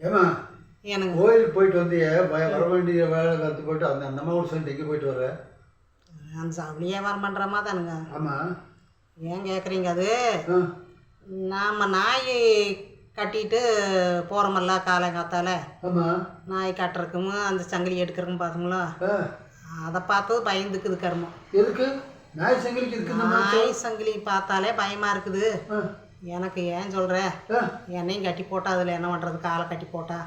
ஏமா எனக்கு கோயிலுக்கு போயிட்டு வந்தியே வர வேண்டிய வேலை கற்று போயிட்டு அந்த அந்த அம்மா கூட சேர்ந்து எங்கே போயிட்டு வர? அந்த சாவலியே வர பண்ணுறமா தானுங்க. ஆமாம். ஏன் கேட்குறீங்க? அது நாம் நாய் கட்டிட்டு போகிறோமல்ல காலங்காத்தால. ஆமாம். நாய் கட்டுறதுக்கும் அந்த சங்கிலி எடுக்கிறக்கும் பார்த்தோங்களா, அதை பார்த்து பயந்துக்குது கருமம். எதுக்கு நாய் சங்கிலிக்கு இருக்கு? நாய் சங்கிலி பார்த்தாலே பயமாக இருக்குது எனக்கு. ஏன் சொல்கிற? என்னையும் கட்டி போட்டா அதில் என்ன பண்ணுறது? காலை கட்டி போட்டா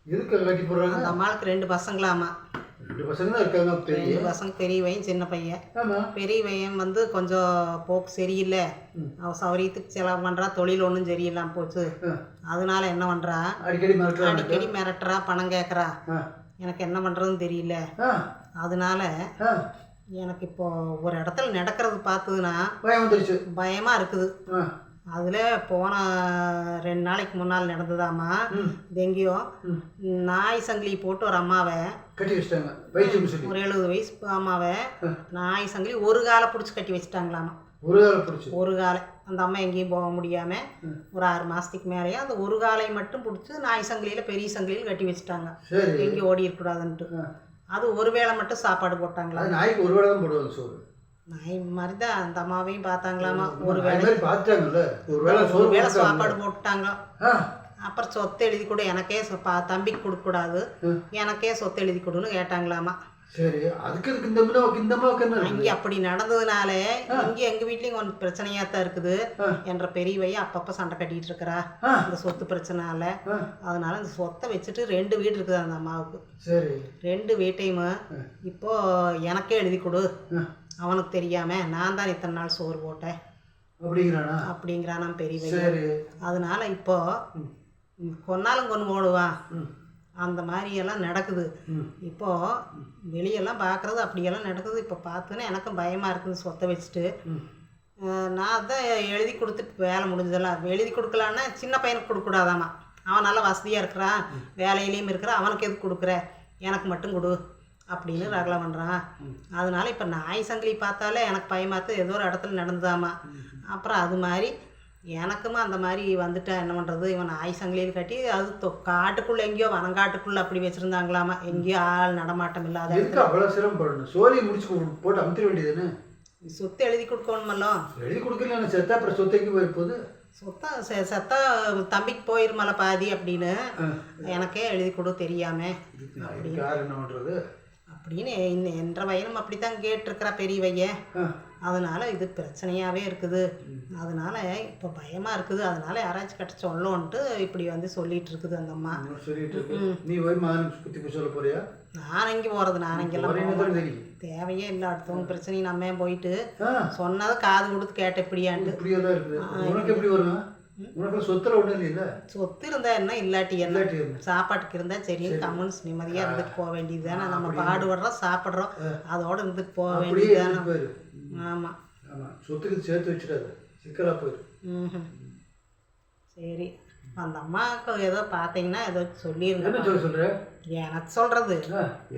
எதுக்கு கட்டி போடுறாங்க? அந்த அம்மாளுக்கு 2 பசங்களாமா. 2 பசங்க தான் இருக்காங்க. 2 பசங்க, பெரிய பையன் சின்ன பையன். பெரிய பையன் வந்து கொஞ்சம் போக்கு சரியில்லை, அவள் சௌரியத்துக்கு செலவு பண்ணுறா, தொழில் ஒன்றும் சரியில்லாமல் போச்சு. அதனால என்ன பண்ணுறா, அடிக்கடி மிரட்டுறா, பணம் கேட்குறா. எனக்கு என்ன பண்ணுறதுன்னு தெரியல. அதனால எனக்கு இப்போ ஒரு இடத்துல நடக்கிறது பார்த்ததுன்னா பயமாக இருக்குது. அதில் போன 2 நாளைக்கு முன்னால் நடந்ததாம்மா. இது எங்கேயோ நாய் சங்கிலி போட்டு ஒரு அம்மாவை கட்டி வச்சிட்டாங்க. ஒரு 70 வயசு அம்மாவை நாய் சங்கிலி ஒரு காலை பிடிச்சி கட்டி வச்சுட்டாங்களாமா. ஒரு காலை. அந்த அம்மா எங்கேயும் போக முடியாமல் ஒரு 6 மாதத்துக்கு மேலேயே அந்த ஒரு காலை மட்டும் பிடிச்சி நாய் சங்கிலியில் பெரிய சங்கிலியில் கட்டி வச்சுட்டாங்க, எங்கேயும் ஓடி இருக்கக்கூடாதுன்ட்டு. அது ஒரு வேளை மட்டும் சாப்பாடு போட்டாங்களா? நாய்க்கு ஒரு வேளை தான் போடுவாங்க சோறு. நாய் மாதிரி தான் அந்த அம்மாவையும் பார்த்தாங்களாமா. ஒரு வேளை சாப்பாடு போட்டுட்டாங்க. அப்புறம் சொத்து எழுதி கொடு, எனக்கே தம்பிக்கு கொடுக்கக்கூடாது, எனக்கே சொத்து எழுதி கொடுன்னு கேட்டாங்களாமா. சரி, அதுக்கு இங்கே அப்படி நடந்ததுனால இங்கே எங்கள் வீட்லேயும் கொஞ்சம் பிரச்சனையாக தான் இருக்குது. என்ற பெரியவையை அப்பப்போ சண்டை கட்டிகிட்டு இருக்கிறா இந்த சொத்து பிரச்சனால. அதனால இந்த சொத்தை வச்சுட்டு 2 வீடு இருக்குது அந்த அம்மாவுக்கு. சரி, 2 வீட்டையும் இப்போது எனக்கே எழுதி கொடு, அவனுக்கு தெரியாம நான் தான் இத்தனை நாள் சோறு போட்டேன் அப்படிங்கிறானா பெரியவை. அதனால இப்போ கொன்னாலும் கொண்டு ஓடுவான், அந்த மாதிரியெல்லாம் நடக்குது. இப்போ வெளியெல்லாம் பார்க்குறது அப்படியெல்லாம் நடக்குது. இப்போ பார்த்துன்னா எனக்கும் பயமாக இருக்குது. சொத்தை வச்சுட்டு நான் தான் எழுதி கொடுத்துட்டு வேலை முடிஞ்சதெல்லாம் எழுதி கொடுக்கலான்னா சின்ன பையனுக்கு கொடுக்கக்கூடாதாமா. அவன் நல்லா வசதியாக இருக்கிறான், வேலையிலையும் இருக்கிறான், அவனுக்கு எதுக்கு கொடுக்குற, எனக்கு மட்டும் கொடு அப்படின்னு ரகலை பண்ணுறான். அதனால இப்போ நாய் சங்கிலி பார்த்தாலே எனக்கு பயமாக இருக்குது. ஏதோ ஒரு இடத்துல நடந்ததாமா. அப்புறம் அது மாதிரி எனக்குமா அந்த மாதிரி வந்துட்டா என்ன பண்ணுறது? இவன் நாய் சங்கிலியில் கட்டி அது காட்டுக்குள்ளே எங்கேயோ வனங்காட்டுக்குள்ளே அப்படி வச்சுருந்தாங்களாமா. எங்கேயோ ஆள் நடமாட்டம் இல்லாத அவ்வளோ சிரமப்படணும். சோழியை முடிச்சு போட்டு அமுத்திர வேண்டியதுன்னு. சொத்து எழுதி கொடுக்கணுமல்லோ. எழுதி கொடுக்கல செத்தா அப்புறம் சொத்தைக்கு போயிருப்போது. சொத்தா செத்தா தம்பிக்கு போயிருமல பாதி அப்படின்னு எனக்கே எழுதி கொடு தெரியாம என்ன பண்ணுறது அப்படின்னு என்ற வயனும் அப்படித்தான் கேட்டிருக்கிறா பெரியவைய. அதனால இது பிரச்சனையாகவே இருக்குது. அதனால இப்போ பயமாக இருக்குது. அதனால யாராச்சும் கட்ட சொல்லோன்ட்டு இப்படி வந்து சொல்லிட்டு இருக்குது அந்த அம்மா. நீ போய் சொல்ல போறியா? நான் எங்கே போகிறது? நான் எங்கெல்லாம் தேவையே இல்லை. அடுத்தவங்க பிரச்சனையும் நம்ம போயிட்டு சொன்னதை காது கொடுத்து கேட்ட இப்படியாண்டு. சொத்து இருந்தா என்ன, இல்லாட்டி என்ன, சாப்பாட்டுக்கு இருந்தா சரி கம்முன்னு நிம்மதியா இருந்துட்டு போக வேண்டியது தானே. நம்ம பாடுபடுறோம், சாப்பிட்றோம், அதோட இருந்துட்டு போக வேண்டியது தானே. ஆமா, சொத்துக்கு சேர்த்து வச்சுட்டாரு, சிக்கலா போயிரு. சரி, அந்த அம்மாவுக்கு ஏதோ பார்த்தீங்கன்னா ஏதோ சொல்லிருங்க. சொல்ற? எனக்கு சொல்றது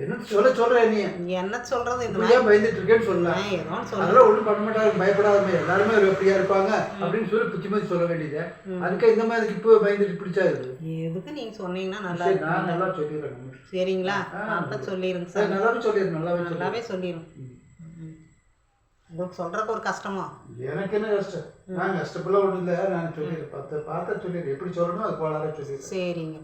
என்ன சொல்ற? நீ என்ன சொல்றது? இந்த மாதிரி பயந்துட்டு இருக்கேன்னு சொல்லலாம். ஏதோ சொல்ல ஒன்றும் பண்ண மாட்டாங்க, பயப்படாத, எல்லாருமே எப்படியா இருப்பாங்க அப்படின்னு சொல்லி புத்தி மாதிரி சொல்ல வேண்டியது. அதுக்கு இந்த மாதிரி இப்போ பயந்துட்டு பிடிச்சாது. எதுக்கு நீங்க சொன்னீங்கன்னா நல்லா, நான் நல்லா சொல்லிடுறேன். சரிங்களா? அதான் சொல்லிடுங்க சார். நல்லாவே சொல்லிடுறேன், நல்லாவே சொல்லிடுங்க. உங்களுக்கு சொல்றதுக்கு ஒரு கஷ்டமா? எனக்கு என்ன கஷ்டம்? நான் கஷ்டப்படலாம் ஒன்றும் இல்லை. நான் சொல்லிடுறேன், பார்த்தா சொல்லிடுறேன். எப்படி சொல்லணும் அது போலார சொல்லிடுறேன். சரிங்க.